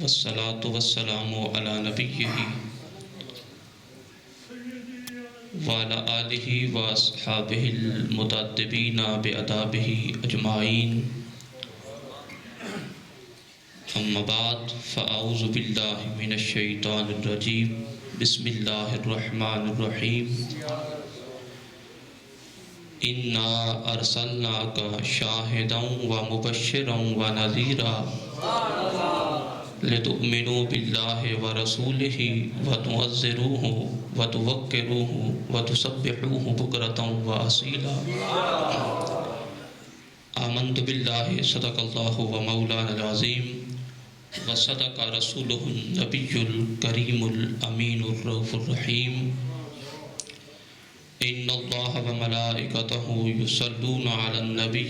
والصلاة والسلام على نبيه وعلى آله وأصحابه المتأدبين بآدابه أجمعين. أما بعد فأعوذ بالله من الشيطان الرجيم. بسم الله الرحمن الرحيم. إنا أرسلناك شاهدا ومبشرا ونذيرا لتؤمنوا بالله ورسوله وتعزروه وتوقروه وتسبحوه بكرة وأصيلا. آمنت بالله صدق الله ومولانا العظيم وصدق رسوله النبي الكريم الأمين الرؤوف الرحيم. إن الله وملائكته يصلون على النبي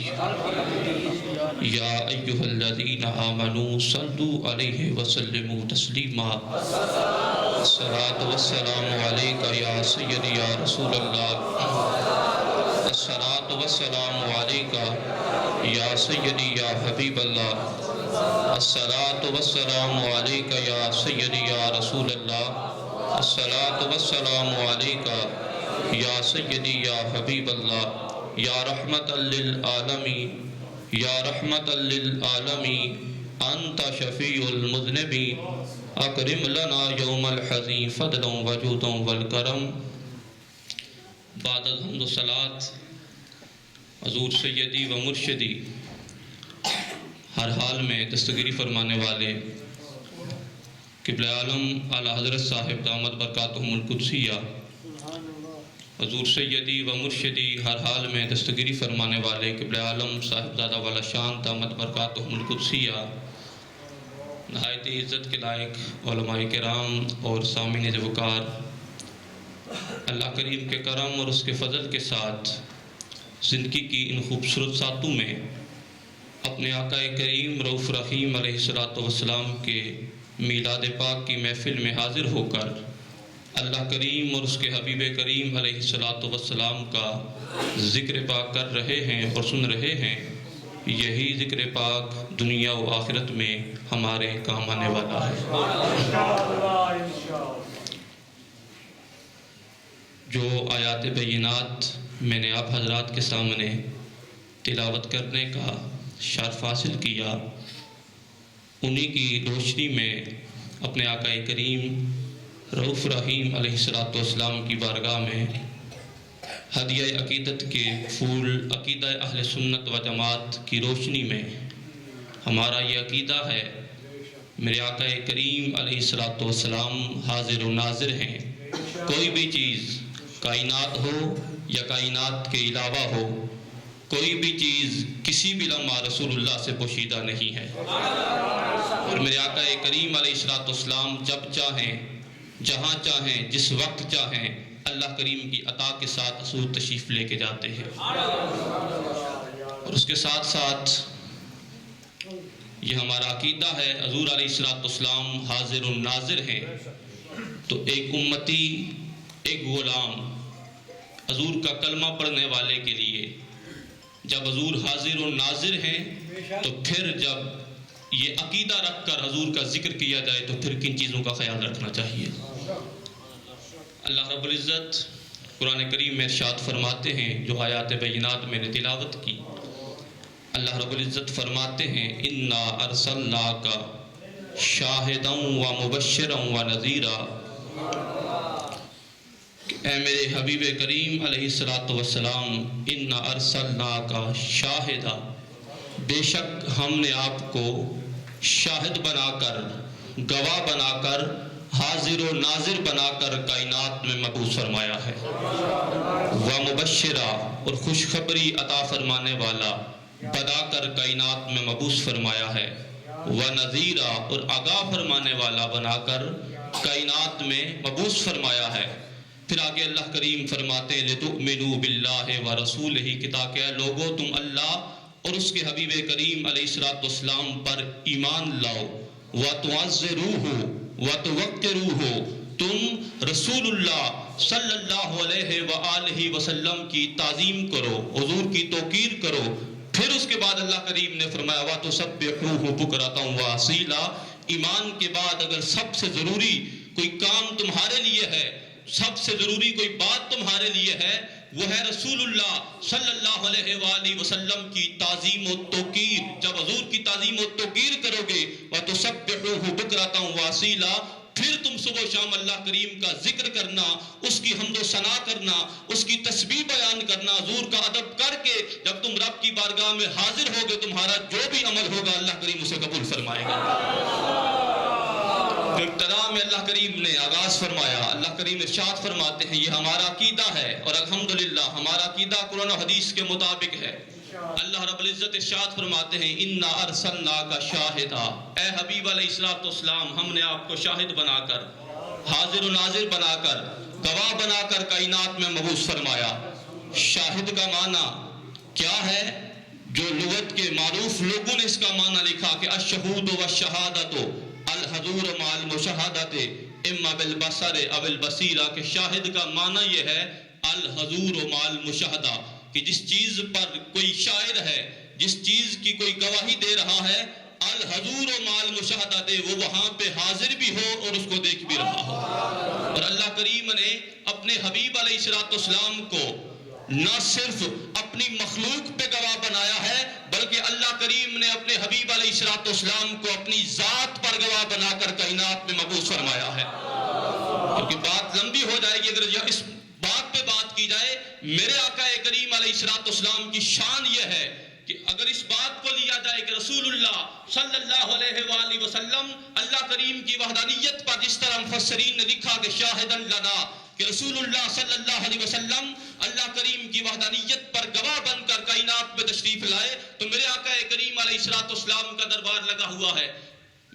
يا أيها الذين آمنوا صلوا عليه وسلموا تسليما. الصلاة والسلام عليك يا سيدي يا رسول الله. الصلاة والسلام عليك يا سيدي يا حبيب الله. الصلاة والسلام عليك يا سيدي يا رسول الله. الصلاة والسلام عليك یا سیدی یا حبیب اللہ. یا رحمت للعالمین یا رحمت للعالمین انت شفیع المذنبین اکرم لنا یوم الحزین فضلا وجودا والکرم. بعد الحمد والصلاۃ حضور سیدی و مرشدی ہر حال میں دستگیری فرمانے والے قبلہ عالم اعلیٰ حضرت صاحب دامت برکاتہم القدسیہ حضور سیدی و مرشدی ہر حال میں دستگیری فرمانے والے قبلہ عالم صاحبزادہ والا شان دامت برکاتہم القدسیہ نہایت عزت کے لائق علماء کرام اور سامعین وقار، اللہ کریم کے کرم اور اس کے فضل کے ساتھ زندگی کی ان خوبصورت ساتوں میں اپنے آقا کریم رؤوف رحیم علیہ السلام کے میلاد پاک کی محفل میں حاضر ہو کر اللہ کریم اور اس کے حبیب کریم علیہ السلام کا ذکر پاک کر رہے ہیں اور سن رہے ہیں. یہی ذکر پاک دنیا و آخرت میں ہمارے کام آنے والا ہے. جو آیات بینات میں نے آپ حضرات کے سامنے تلاوت کرنے کا شرف حاصل کیا، انہی کی روشنی میں اپنے آقا کریم رؤوف رحیم علیہ السلام کی بارگاہ میں ہدیہ عقیدت کے پھول عقیدہ اہل سنت و جماعت کی روشنی میں ہمارا یہ عقیدہ ہے میرے آقا کریم علیہ السلام حاضر و ناظر ہیں. کوئی بھی چیز کائنات ہو یا کائنات کے علاوہ ہو، کوئی بھی چیز کسی بھی لمحہ رسول اللہ سے پوشیدہ نہیں ہے. اور میرے آقا کریم علیہ السلام جب چاہیں، جہاں چاہیں، جس وقت چاہیں، اللہ کریم کی عطا کے ساتھ حضور تشریف لے کے جاتے ہیں. اور اس کے ساتھ ساتھ یہ ہمارا عقیدہ ہے حضور علیہ السلام حاضر و ناظر ہیں. تو ایک امتی، ایک غلام حضور کا کلمہ پڑھنے والے کے لیے جب حضور حاضر و ناظر ہیں تو پھر جب یہ عقیدہ رکھ کر حضور کا ذکر کیا جائے تو پھر کن چیزوں کا خیال رکھنا چاہیے. اللہ رب العزت قرآن کریم میں ارشاد فرماتے ہیں، جو آیات بینات میں نے تلاوت کی، اللہ رب العزت فرماتے ہیں انا ارسلناک شاہدا و مبشرا و نذیرا. اے میرے حبیب کریم علیہ السلام، انا ارسلناک شاہدا، بے شک ہم نے آپ کو شاہد بنا کر، گواہ بنا کر، حاضر و ناظر بنا کر کائنات میں مبعوث فرمایا ہے. ومبشرا، اور خوشخبری عطا فرمانے والا بنا کر کائنات میں مبعوث فرمایا ہے. ونذیرا، اور آگاہ فرمانے والا بنا کر کائنات میں مبعوث فرمایا ہے. پھر آگے اللہ کریم فرماتے ہیں لتؤمنوا باللہ ورسولہ، کہ تاکہ لوگو تم اللہ اور اس کے حبیب کریم علیہ السلام پر ایمان لاؤ. وَتُعَزِّرُوهُ وَتُوَقِّرُوهُ، تم رسول اللہ صلی اللہ علیہ وآلہ وسلم کی تعظیم کرو، حضور کی توقیر کرو، پھر اس کے بعد اللہ کریم نے فرمایا وَتُسَبِّحُوهُ بُكْرَةً وَأَصِيلًا، ایمان کے بعد اگر سب سے ضروری کوئی کام تمہارے لیے ہے، سب سے ضروری کوئی بات تمہارے لیے ہے، وہ ہے رسول اللہ صلی اللہ علیہ وآلہ وسلم کی تعظیم و توقیر۔ جب حضور کی تعظیم و توقیر کرو گے وَتُسَبِّحُوهُ بُكْرَةً وَأَصِيلًا، پھر تم صبح و شام اللہ کریم کا ذکر کرنا، اس کی حمد و ثنا کرنا، اس کی تسبیح بیان کرنا، حضور کا ادب کر کے جب تم رب کی بارگاہ میں حاضر ہوگے، تمہارا جو بھی عمل ہوگا اللہ کریم اسے قبول فرمائے گا۔ جو ابتدا میں اللہ کریم نے آغاز فرمایا، اللہ کریم ارشاد فرماتے ہیں یہ ہمارا عقیدہ ہے، اور الحمدللہ ہمارا عقیدہ قرآن و حدیث کے مطابق ہے۔ اللہ رب العزت ارشاد فرماتے ہیں اِنَّا أَرْسَلْنَاكَ شَاهِدًا، اے حبیب علیہ السلام ہم نے آپ کو شاہد بنا کر، حاضر و ناظر بنا کر، گواہ بنا کر کائنات میں مبعوث فرمایا۔ شاہد کا معنی کیا ہے؟ جو لغت کے معروف لوگوں نے اس کا معنی لکھا کہ الشہود والشہادت الحضور مع المشاہدت اما بالبصر او البصیرہ، کہ شاہد کا معنی یہ ہے الحضور مع المشاہدہ، کہ جس چیز پر کوئی شاعر ہے، جس چیز کی کوئی گواہی دے رہا ہے، الحضور مع المشاہدت، وہ وہاں پہ حاضر بھی ہو اور اس کو دیکھ بھی رہا ہو۔ اور اللہ کریم نے اپنے حبیب علیہ السلام کو نہ صرف اپنی مخلوق پہ گواہ بنایا ہے، بلکہ اللہ کریم نے اپنے حبیب علیہ السلام کو اپنی ذات پر گواہ بنا کر کائنات میں مبعوث فرمایا ہے۔ کیونکہ بات لمبی ہو جائے گی اگر اس بات پہ بات کی جائے۔ میرے آقا کریم علیہ السلام کی شان یہ ہے کہ اگر اس بات کو لیا جائے کہ رسول اللہ صلی اللہ علیہ وآلہ وسلم اللہ کریم کی وحدانیت پر جس طرح مفسرین نے لکھا کہ شاہدن لنا، کہ رسول اللہ صلی اللہ علیہ وسلم اللہ کریم کی وحدانیت پر گواہ بن کر کائنات میں تشریف لائے، تو میرے آقا کریم علیہ السلام کا دربار لگا ہوا ہے۔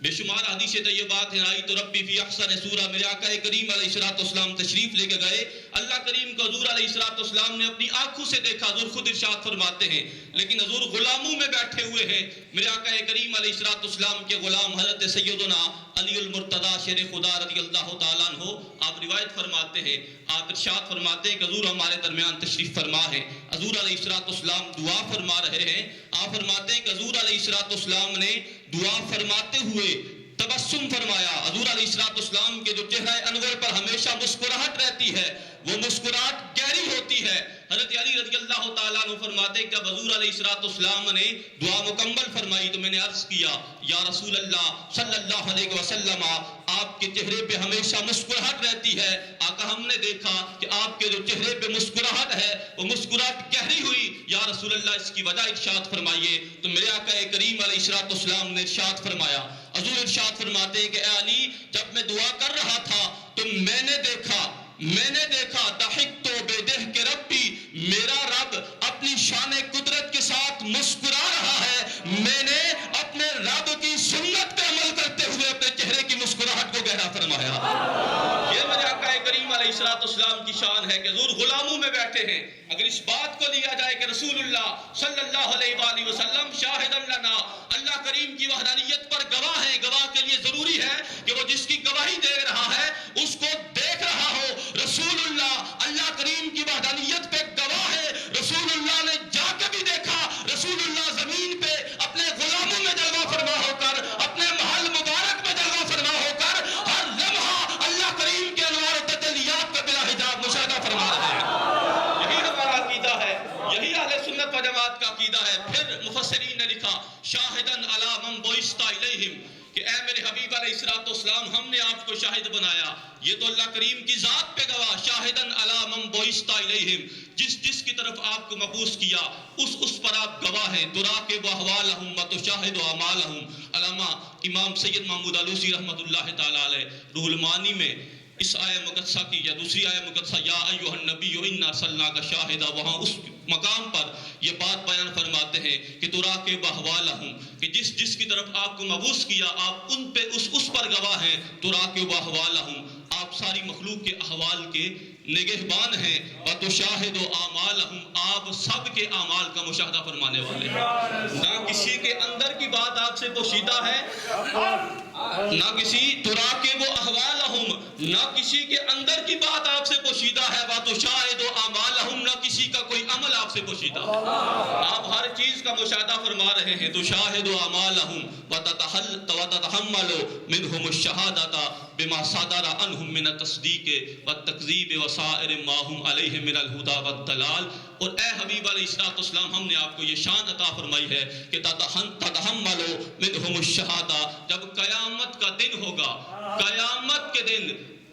بے شمار حدیث طیبات ہیں، رأیت ربی فی احسن سورہ، میرے آقا کریم علیہ السلام تشریف لے کے گئے، اللہ کریم کو حضور علیہ السلام نے اپنی آنکھوں سے دیکھا۔ حضور خود ارشاد فرماتے ہیں لیکن حضور غلاموں میں بیٹھے ہوئے ہیں۔ میرے آقا کریم علیہ السلام کے غلام حضرت سیدنا علی المرتضیٰ شیر خدا رضی اللہ تعالیٰ عنہ، آپ روایت فرماتے ہیں، آپ ارشاد فرماتے ہیں کہ حضور ہمارے درمیان تشریف فرما ہے۔ حضور علیہ السلام دعا فرما رہے ہیں، آپ فرماتے ہیں کہ حضور علیہ السلام نے دعا فرماتے ہوئے تبسم فرمایا۔ حضور علیہ السلام کے جو چہرہ انور پر ہمیشہ مسکراہٹ رہتی ہے، وہ مسکراہٹ گہری ہوتی ہے۔ حضرت علی رضی اللہ تعالیٰ عنہ فرماتے ہیں کہ جب حضور علیہ السلام نے دعا مکمل فرمائی تو میں نے عرض کیا یا رسول اللہ صلی اللہ علیہ وسلم، آپ کے چہرے پہ ہمیشہ مسکراہٹ رہتی ہے، آقا ہم نے دیکھا کہ آپ کے جو چہرے پہ مسکراہٹ ہے وہ مسکراہٹ گہری ہوئی، یا رسول اللہ اس کی وجہ ارشاد فرمائیے۔ تو میرے آقا کریم علیہ السلام نے ارشاد فرمایا، حضور ارشاد فرماتے ہیں کہ اے علی جب میں دعا کر رہا تھا تو میں نے دیکھا ضحکت بضحک ربی، میرا رب اپنی شان قدرت کے ساتھ مسکرا رہا ہے۔ میں نے اپنے رب کی سنت پہ عمل کرتے ہوئے اپنے چہرے کی مسکراہٹ کو گہرا فرمایا۔ یہ میرے آقا کریم علیہ السلام کی شان ہے کہ حضور غلاموں میں بیٹھے ہیں۔ اگر اس بات کو لیا جائے کہ رسول اللہ صلی اللہ علیہ وآلہ وسلم شاہدن لنا، اللہ کریم کی وحدانیت پر گواہ ہے، گواہ کے لیے ضروری ہے کہ وہ جس کی گواہی دے رہا ہے اس کو دیکھ رہا ہو۔ رسول اللہ کریم کی وحدانیت پہ گواہ ہے، رسول اللہ نے جا کے بھی دیکھا، رسول اللہ زمین پہ اپنے غلاموں میں جلوہ فرما ہو کر، اپنے محل مبارک میں جلوہ فرما ہو کر ہر لمحہ اللہ کریم کے انوار و تجلیات کا بلا حجاب مشاہدہ فرما رہے ہیں۔ یہی ہمارا عقیدہ ہے، یہی اہل سنت و جماعت کا عقیدہ ہے۔ پھر مفسرین نے لکھا شاہدن علی من بعثت الیہم، کہ اے میرے حبیب علیہ السلام ہم نے آپ کو شاہد بنایا۔ یہ تو اللہ کریم کی ذات پہ گواہ، شاہدن علی من بعثت الیہم، جس کی طرف آپ کو مبعوث کیا اس پر آپ گواہ ہیں۔ تراقب احوالہم وتشاہد اعمالہم۔ علامہ امام سید محمود آلوسی رحمۃ اللہ تعالی علیہ روح المعانی میں اس آیہ مقدسہ کی یا دوسری آیہ مقدسہ یا ایھا النبی انا ارسلناک شاہدا، وہاں اس مقام پر یہ بات بیان فرماتے ہیں کہ تراقب احوالہم، کہ جس کی طرف آپ کو مبعوث کیا آپ ان پہ اس پر گواہ ہیں۔ تراقب احوالہم، آپ آپ ساری مخلوق کے احوال کے نگہبان ہیں. وَتُشَاهِدُ أَعْمَالَهُمْ آپ سب کے اعمال کا مشاہدہ فرمانے والے ہیں. نہ کسی کے اندر کی بات آپ سے پوشیدہ ہے، نہ کسی تُرَاقِبُ أَحْوَالَهُمْ نہ کسی کے اندر کی بات آپ سے پوشیدہ ہے. وَتُشَاهِدُ أَعْمَالَهُمْ نہ کسی کا کوئی عمل آپ سے پوشیدہ ہے. آپ ہر چیز کا مشاہدہ فرما رہے ہیں. تُشَاهِدُ أَعْمَالَهُمْ وَتَتَحَمَّلُ مِنْهُمُ الشَّهَادَةَ بما صدر عنهم من التصدیق والتکذیب وسائر ما هم علیہ من الہدى والدلال. اور اے حبیب علیہ السلام ہم نے آپ کو یہ شان عطا فرمائی ہے کہ تتحمل منهم الشہادہ، جب قیامت کا دن ہوگا، قیامت کے دن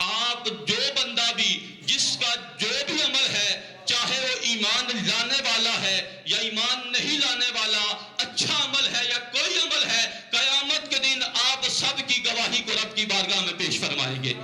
آپ جو بندہ بھی جس کا جو بھی عمل ہے، چاہے وہ ایمان لانے والا ہے یا ایمان نہیں لانے والا، اچھا عمل ہے یا کوئی عمل ہے، قیامت کے دن آپ سب کی گواہی کو رب کی بارگاہ میں پیش فرمائیں گے.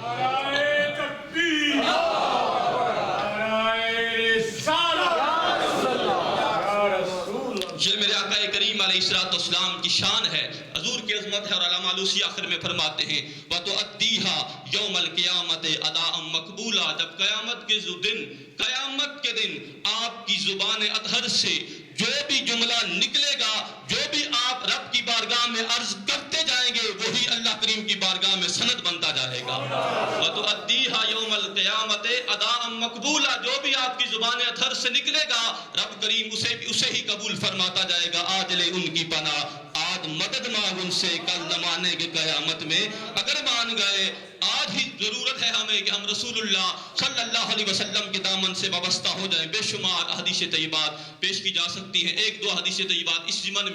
یہ میرے آقا کریم علیہ السلام کی شان ہے، حضور کی عظمت ہے. اور علامہ آلوسی آخر میں فرماتے ہیں وَتُؤَدِّيهَا يَوْمَ الْقِيَامَةِ أَدَاءً مَقْبُولًا. جب قیامت کے دن، قیامت کے دن آپ کی زبان اطہر سے جو بھی جملہ نکلے گا، جو بھی آپ رب کی بارگاہ میں عرض کرتے جائیں گے، وہی اللہ کریم کی بارگاہ میں سند بنتا جائے گا. وَتُؤَدِّيهَا يَوْمَ الْقِيَامَةِ أَدَاءً مَقْبُولًا. جو بھی آپ کی زبان اطہر سے نکلے گا، رب کریم اسے ہی قبول فرماتا جائے گا. آج لے ان کی پناہ، آج مدد مانگ ان سے، کل زمانے کے قیامت میں اگر مان گئے. آج ہی ضرورت ہے ہمیں کہ ہم رسول اللہ صلی اللہ علیہ وسلم کے دامن سے وابستہ ہو جائیں. بے شمار حدیث طیبات پیش کی جا سکتی ہیں. ایک دو حدیث طیبات اس ضمن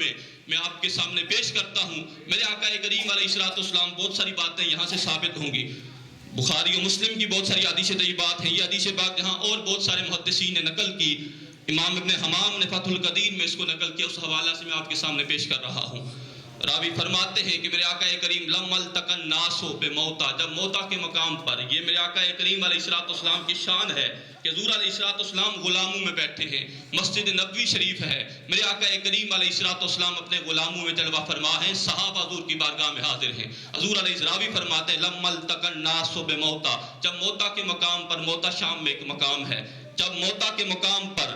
میں آپ کے سامنے پیش کرتا ہوں. میرے آقا کریم علیہ السلام بہت ساری باتیں یہاں سے ثابت ہوں گی. بخاری و مسلم کی بہت ساری حدیث طیبات ہیں. یہ حدیث پاک یہاں اور بہت سارے محدثین نے نقل کی. امام ابن حمام نے فتح القدیر میں اس کو نقل کیا. اس حوالہ سے میں آپ کے سامنے پیش کر رہا ہوں. راوی فرماتے ہیں کہ میرے آقا کریم لم التقى الناس بموتا، جب موتا کے مقام پر، یہ میرے آقا کریم علیہ السلام کی شان ہے کہ حضور علیہ السلام غلاموں میں بیٹھے ہیں. مسجد نبوی شریف ہے. میرے آقا کریم علیہ السلام اپنے غلاموں میں جلوہ فرما ہیں. صحابہ حضور کی بارگاہ میں حاضر ہیں. حضور علیہ راوی فرماتے ہیں لم التقى الناس بموتا، جب موتا کے مقام پر، موتا شام میں ایک مقام ہے، جب موتا کے مقام پر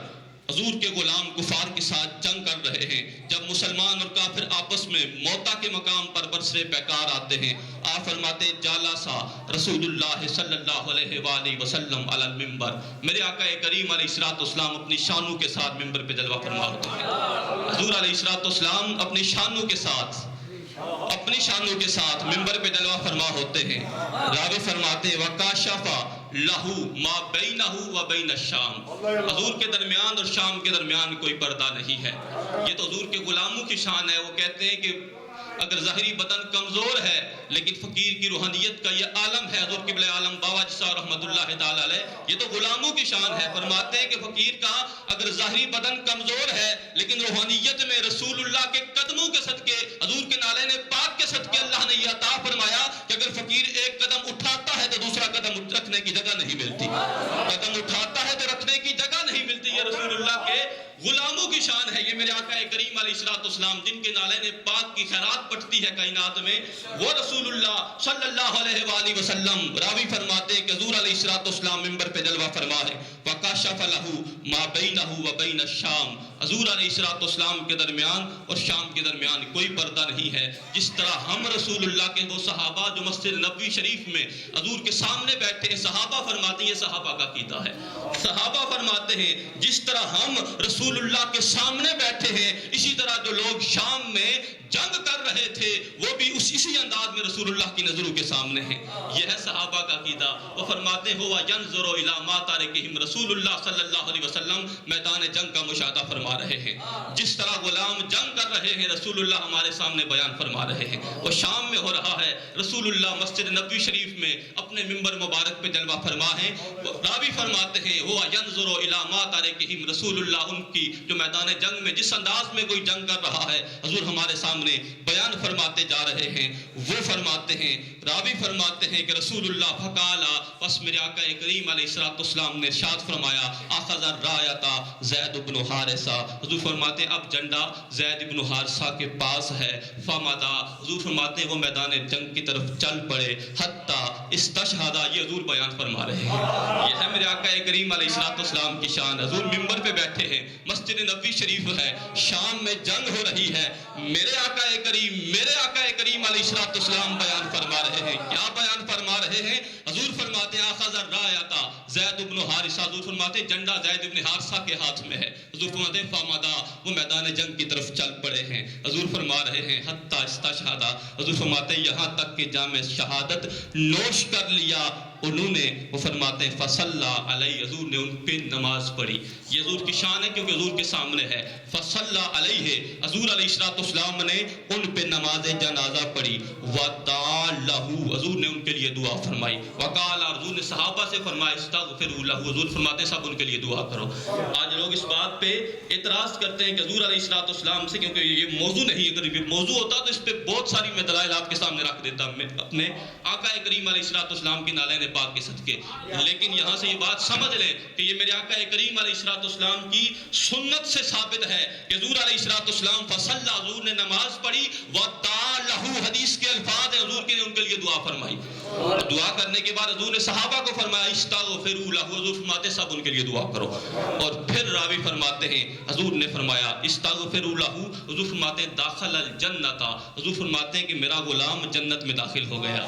حضور کے غلام کفار کے ساتھ جنگ کر رہے ہیں، جب مسلمان اور کافر آپس میں موتا کے مقام پر برسر پیکار آتے ہیں، آپ فرماتے جالسا رسول اللہ صلی اللہ علیہ وآلہ وسلم علی المنبر. میرے آقا کریم علیہ السلام اپنی شانوں کے ساتھ منبر پہ جلوہ فرما ہوتے ہیں. حضور علیہ السلام اپنی شانوں کے ساتھ، اپنی شانوں کے ساتھ منبر پہ جلوہ فرما ہوتے ہیں. راوی فرماتے ہیں وَكَاشَفَ لَهُ مَا بَيْنَهُ وَبَيْنَ الشَّامِ، حضور کے درمیان اور شام کے درمیان کوئی پردہ نہیں ہے. یہ تو حضور کے غلاموں کی شان ہے. وہ کہتے ہیں کہ اگر ظاہری بدن کمزور ہے لیکن فقیر کی روحانیت کا یہ عالم ہے. حضور قبلہ عالم بابا جسا رحمۃ اللہ تعالی علیہ، یہ تو غلاموں کی شان ہے. فرماتے ہیں کہ فقیر کا اگر ظاہری بدن کمزور ہے لیکن روحانیت میں رسول اللہ کے قدموں کے صدقے، حضور کے نالین پاک کے صدقے اللہ نے یہ عطا فرمایا کہ اگر فقیر ایک قدم اٹھاتا ہے تو دوسرا قدم رکھنے کی جگہ نہیں ملتی، قدم اٹھاتا ہے تو رکھنے کی جگہ نہیں ملتی. یہ رسول اللہ کے غلاموں کی شان ہے. یہ میرے آقا کریم علیہ السلام جن کے نالین پاک کی خیرات پڑتی ہے کائنات میں، وہ رسول اللہ صلی اللہ علیہ وآلہ وسلم. راوی فرماتے ہیں کہ حضور علیہ السلام منبر پہ جلوہ فرما ہے. وَكَاشَفَ لَهُ مَا بَيْنَهُ وَبَيْنَ الشَّامِ، حضور علیہ السلام کے درمیان اور شام کے درمیان کوئی پردہ نہیں ہے. جس طرح ہم رسول اللہ کے وہ صحابہ جو مسجد نبوی شریف میں حضور کے سامنے بیٹھے ہیں، صحابہ فرماتے ہیں، یہ صحابہ کا عقیدہ ہے. صحابہ فرماتے ہیں جس طرح ہم رسول اللہ کے سامنے بیٹھے ہیں، اسی طرح جو لوگ شام میں جنگ کر رہے تھے وہ بھی اسی انداز میں رسول اللہ کی نظروں کے سامنے ہیں. یہ ہے صحابہ کا عقیدہ. وہ فرماتے ہوا ینظر الی ما تارکہم، رسول اللہ صلی اللہ علیہ وسلم میدان جنگ کا مشاہدہ فرما رہے ہیں. جس طرح غلام جنگ کر رہے ہیں رسول اللہ ہمارے سامنے بیان فرما رہے ہیں. وہ شام میں ہو رہا ہے، رسول اللہ مسجد نبوی شریف میں اپنے منبر مبارک پہ جلوہ فرما ہے. راوی فرماتے ہیں ہوا ینظر الی ما تارکہم، رسول اللہ ان کی جو میدان جنگ میں جس انداز میں کوئی جنگ کر رہا ہے حضور ہمارے سامنے بیان فرماتے جا رہے ہیں. وہ فرماتے ہیں، راوی فرماتے ہیں کہ رسول اللہ فقالا، پس میرے آقا کریم علیہ السلام نے ارشاد فرمایا اخذ الرایۃ زید بن حارثہ، حضور فرماتے ہیں اب جھنڈا زید بن حارثہ کے پاس ہے. فمدا، حضور فرماتے ہیں وہ میدان جنگ کی طرف چل پڑے. حتی استشہدا، یہ حضور بیان فرما رہے ہیں۔ یہ ہے میرے آقا کریم علیہ السلام کی شان۔ حضور منبر پہ بیٹھے ہیں، مسجد نبوی شریف ہے، شام میں جنگ ہو رہی ہے، میرے آقا کریم علیہ السلام بیان فرما رہے ہیں۔ کیا بیان فرما رہے ہیں؟ حضور فرماتے ہیں اخذ الرایۃ زید بن حارثہ، حضور فرماتے ہیں جھنڈا زید بن حارثہ کے ہاتھ میں ہے۔ حضور فرماتے ہیں فمدا، وہ میدان جنگ کی طرف چل پڑے ہیں۔ حضور فرما رہے ہیں حتی استشہدا، حضور فرماتے ہیں یہاں تک کہ جام شہادت نوش کر لیا انہوں نے۔ وہ فرماتے ہیں فصلی علیہ، حضور نے ان پہ نماز پڑھی۔ یہ حضور کی شان ہے کیونکہ حضور کے سامنے ہے۔ فصلی علیہ، حضور علیہ السلام نے ان پہ نماز جنازہ پڑھی۔ ودعا لہ، حضور نے ان کے لیے دعا فرمائی۔ وقال، حضور نے صحابہ سے فرمایا استغفروا لہ، حضور فرماتے سب ان کے لیے دعا کرو۔ آج لوگ اس بات پہ اعتراض کرتے ہیں کہ حضور علیہ السلام سے، کیونکہ یہ موضوع نہیں، اگر یہ موضوع ہوتا تو اس پہ بہت ساری میں دلائل آپ کے سامنے رکھ دیتا میں اپنے آقا کریم علیہ السلام کی نالین پاک کے صدقے، لیکن یہاں سے یہ بات سمجھ لیں کہ یہ میرے آقا کریم علیہ السلام کی سنت سے ثابت ہے کہ حضور علیہ السلام فصلی، حضور نے نماز پڑھی، ودعا لہ، حدیث کے الفاظ ہیں حضور کے نے ان کے لیے دعا فرمائی۔ دعا کرنے کے بعد حضور نے صحابہ کو فرمایا استغفروا لہ، حضور فرماتے سب ان کے لیے دعا کرو۔ اور پھر راوی فرماتے ہیں حضور نے فرمایا استغفروا لہ، حضور فرماتے ہیں داخل الجنت، حضور فرماتے ہیں کہ میرا غلام جنت میں داخل ہو گیا،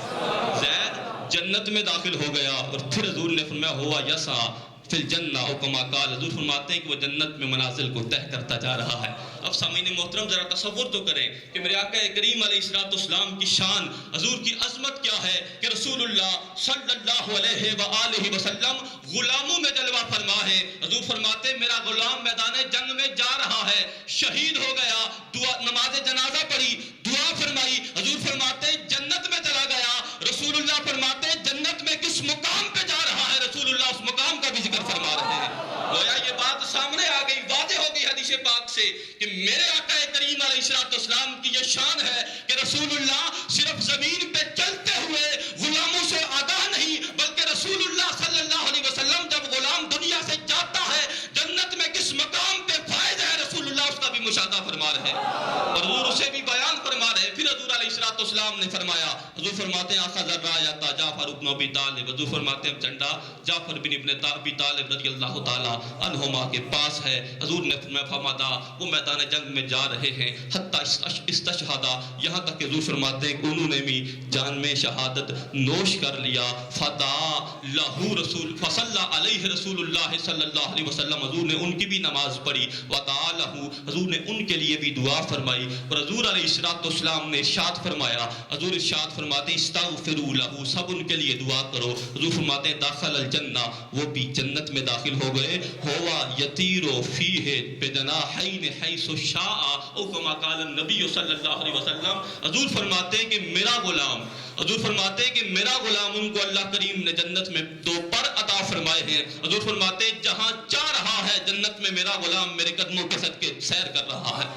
زید جنت میں داخل ہو گیا۔ اور پھر حضور نے فرمایا ہوا یسعی فی الجنہ او کما قال، حضور فرماتے ہیں کہ وہ جنت میں منازل کو طے کرتا جا رہا ہے۔ اب سامعین محترم ذرا تصور تو کریں کہ میرے آقا کریم علیہ السلام کی شان، حضور کی عظمت کیا ہے کہ رسول اللہ صلی اللہ علیہ وآلہ وسلم غلاموں میں جلوہ فرما ہے۔ حضور فرماتے ہیں میرا غلام میدان جنگ میں جا رہا ہے، شہید ہو گیا، دعا نماز جنازہ پڑھی، دعا فرمائی، حضور فرماتے ہیں جنت میں چلا گیا۔ رسول اللہ فرماتے ہیں جنت میں کس مقام پہ جا رہا ہے، رسول اللہ اس مقام کا بھی ذکر فرما رہے ہیں۔ گویا یہ بات سامنے آ گئی، واضح ہو گئی حدیث پاک سے کہ میرے آقا کریم علیہ السلام کی یہ شان ہے کہ رسول اللہ صرف زمین پہ چلتے ہوئے غلاموں سے آگاہ نہیں، بلکہ رسول اللہ صلی اللہ علیہ وسلم جب غلام دنیا سے جاتا ہے جنت میں کس مقام پہ فائز ہے، رسول اللہ اس کا بھی مشاہدہ فرما رہے ہیں اور حضور اسے بھی بیان فرما رہے ہیں۔ پھر حضور علیہ السلام نے فرمایا، حضور فرماتے ہیں اخذ الرایۃ جعفر بن ابی طالب، حضور فرماتے ہیں جھنڈا جعفر بن ابن ابی طالب رضی اللہ تعالی عنہما کے پاس ہے۔ حضور نے فرمایا وہ میدان جنگ میں جا رہے ہیں حتی استشہدا، یہاں تک کہ حضور فرماتے ہیں کہ انہوں نے بھی جان میں شہادت نوش کر لیا۔ فدعا لہ رسول فصلی علیہ رسول اللہ صلی اللہ علیہ وسلم، حضور نے ان کی بھی نماز پڑھی، ودعا لہ، حضور نے ان کے لیے بھی دعا فرمائی۔ اور حضور علیہ السلام نے ارشاد فرمایا، حضور ارشاد فرماتے ہیں استغفروا لہ، سب ان کے لیے دعا کرو۔ حضور فرماتے ہیں داخل الجنہ، وہ بھی جنت میں داخل ہو گئے۔ ہوا یطیر فیہ بجناحین حیث شاء او کما قال النبی صلی اللہ علیہ وسلم، حضور فرماتے ہیں کہ میرا غلام، حضور فرماتے ہیں کہ میرا غلام، ان کو اللہ کریم نے جنت میں دو پر عطا فرمائے ہیں۔ حضور فرماتے ہیں جہاں چاہ رہا ہے جنت میں میرا غلام میرے قدموں کے صدقے سیر کر رہا ہے،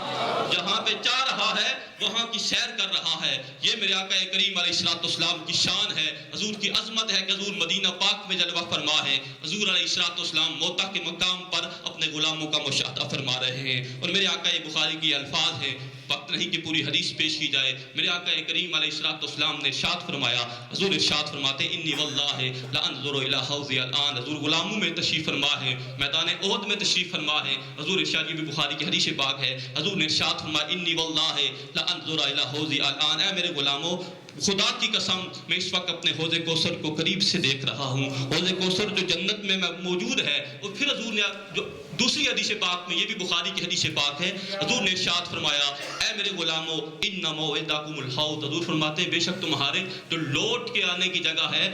جہاں پہ چاہ رہا ہے وہاں کی سیر کر رہا ہے۔ یہ میرے آقا کریم علیہ السلام کی شان ہے، حضور کی عظمت ہے کہ حضور مدینہ پاک میں جلوہ فرما ہے۔ حضور علیہ السلام موتا کے مقام پر اپنے غلاموں کا مشاہدہ فرما رہے ہیں۔ اور میرے آقا بخاری کی الفاظ ہیں، وقت نہیں کہ پوری حدیث پیش کی جائے۔ میرے آقا کریم علیہ السلام نے ارشاد فرمایا، حضور ارشاد فرماتے ہیں انی واللہ لانظر الی حوضی الان، حضور غلاموں میں تشریف فرما ہے، میدان احد میں تشریف فرما ہے۔ حضور ارشاد، یہ بھی بخاری کی حدیث پاک ہے، حضور نے ارشاد فرمایا انی واللہ لانظر الی حوضی الان، اے میرے غلاموں خدا کی قسم میں اس وقت اپنے حوض کوثر کو قریب سے دیکھ رہا ہوں، حوض کوثر جو جنت میں موجود ہے۔ اور پھر حضور نے جو دوسری حدیث پاک میں، یہ بھی بخاری کی حدیث پاک ہے، حضور نے ارشاد فرمایا اے میرے غلاموں ان موعدکم الحوض، حضور فرماتے ہیں بے شک تمہارے جو لوٹ کے آنے کی جگہ ہے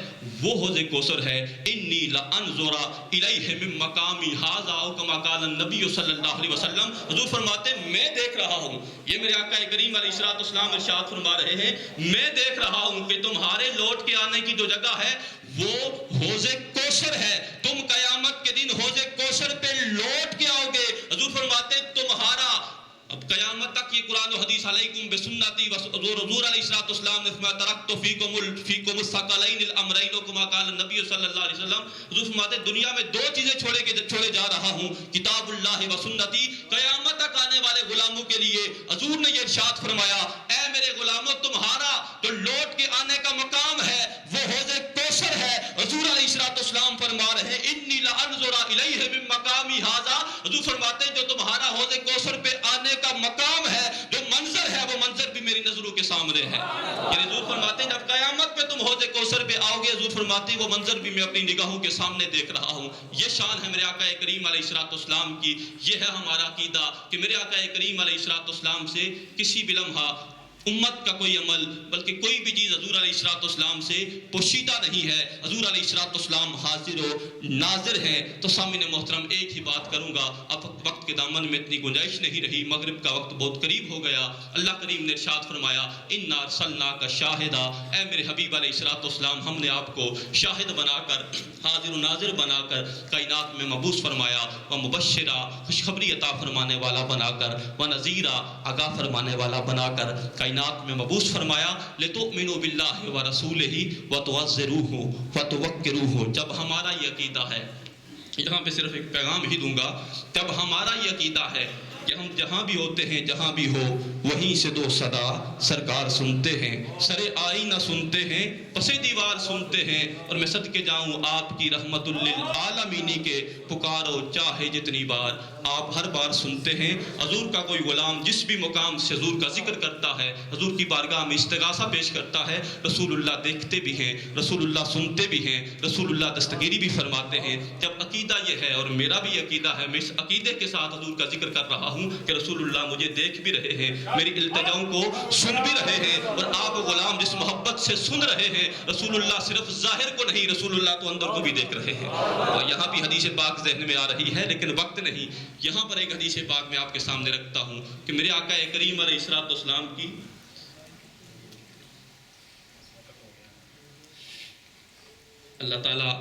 وہ حوض کوثر ہے۔ انی لانظر الیہ من مقامی ھذا او کما قال النبی صلی اللہ علیہ وسلم، حضور فرماتے ہیں میں دیکھ رہا ہوں، یہ میرے آقا کریم علیہ السلام ارشاد فرما رہے ہیں میں دیکھ رہا ہوں کہ تمہارے لوٹ کے آنے کی جو جگہ ہے وہ حوض کوثر ہے، تم قیامت کے دن حوض کوثر پہ لوٹ کے آؤ گے۔ حضور فرماتے ہیں تمہارا اب قیامت تک یہ قرآن و حدیث علیکم بسنتی، حضور علیہ السلام نے فرمایا ترکت فیکم الثقلین الامرین کما قال النبی صلی اللہ علیہ وسلم، حضور فرماتے ہیں دنیا میں دو چیزیں چھوڑے جا رہا ہوں، کتاب اللہ و سنتی، قیامت تک آنے والے غلاموں کے لیے حضور نے یہ ارشاد فرمایا اے میرے غلاموں تمہارا جو لوٹ کے آنے کا مقام ہے وہ حوض سامنے ہے. یعنی حضور فرماتے ہیں جب قیامت پہ تم حوض کوثر پہ آؤ گے، حضور فرماتے ہیں وہ منظر بھی میں اپنی نگاہوں کے سامنے دیکھ رہا ہوں. یہ شان ہے میرے آقا کریم علیہ الصلوۃ والسلام کی. یہ ہے ہمارا عقیدہ کہ میرے آقا کریم علیہ الصلوۃ والسلام سے کسی بھی لمحہ امت کا کوئی عمل بلکہ کوئی بھی چیز حضور علیہ الصلوۃ والسلام سے پوشیدہ نہیں ہے. حضور علیہ الصلوۃ والسلام حاضر و ناظر ہیں. تو سامعین محترم ایک ہی بات کروں گا، اب وقت کے دامن میں اتنی گنجائش نہیں رہی، مغرب کا وقت بہت قریب ہو گیا. اللہ کریم نے ارشاد فرمایا انا ارسلناک شاہدا، اے میرے حبیب علیہ الصلوۃ والسلام ہم نے آپ کو شاہد بنا کر، حاضر و ناظر بنا کر کائنات میں مبعوث فرمایا. و مبشرا، خوشخبری عطا فرمانے والا بنا کر، و نذیرا، آگاہ فرمانے والا بنا کر کائنات میں مبعوث فرمایا. لتؤمنوا باللہ ورسولہ وتعزروہ وتوقروہ. جب ہمارا یہ عقیدہ ہے، یہاں پہ صرف ایک پیغام ہی دوں گا، جب ہمارا یہ عقیدہ ہے کہ ہم جہاں بھی ہوتے ہیں، جہاں بھی ہو، وہیں سے دو صدا سرکار سنتے ہیں، سرے آئینہ سنتے ہیں، پسے دیوار سنتے ہیں، اور میں صدقے جاؤں آپ کی رحمت للعالمینی کے پکارو چاہے جتنی بار، آپ ہر بار سنتے ہیں. حضور کا کوئی غلام جس بھی مقام سے حضور کا ذکر کرتا ہے، حضور کی بارگاہ میں استغاثہ پیش کرتا ہے، رسول اللہ دیکھتے بھی ہیں، رسول اللہ سنتے بھی ہیں، رسول اللہ دستگیری بھی فرماتے ہیں. جب عقیدہ یہ ہے، اور میرا بھی عقیدہ ہے، میں اس عقیدے کے ساتھ حضور کا ذکر کر رہا ہوں کہ رسول اللہ مجھے دیکھ بھی رہے ہیں، میری التجاؤں کو سن بھی رہے ہیں، اور آپ غلام جس محبت سے سن رہے ہیں، رسول اللہ صرف ظاہر کو نہیں، رسول اللہ تو اندر کو بھی دیکھ رہے ہیں. اور یہاں بھی حدیث پاک ذہن میں آ رہی ہے لیکن وقت نہیں. یہاں پر ایک حدیث پاک میں آپ کے سامنے رکھتا ہوں کہ میرے آقا کریم علیہ الصلوۃ والسلام کی اللہ تعالیٰ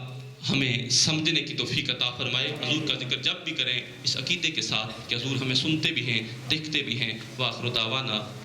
ہمیں سمجھنے کی توفیق عطا فرمائے. حضور کا ذکر جب بھی کریں اس عقیدے کے ساتھ کہ حضور ہمیں سنتے بھی ہیں، دیکھتے بھی ہیں. وآخر دعوانا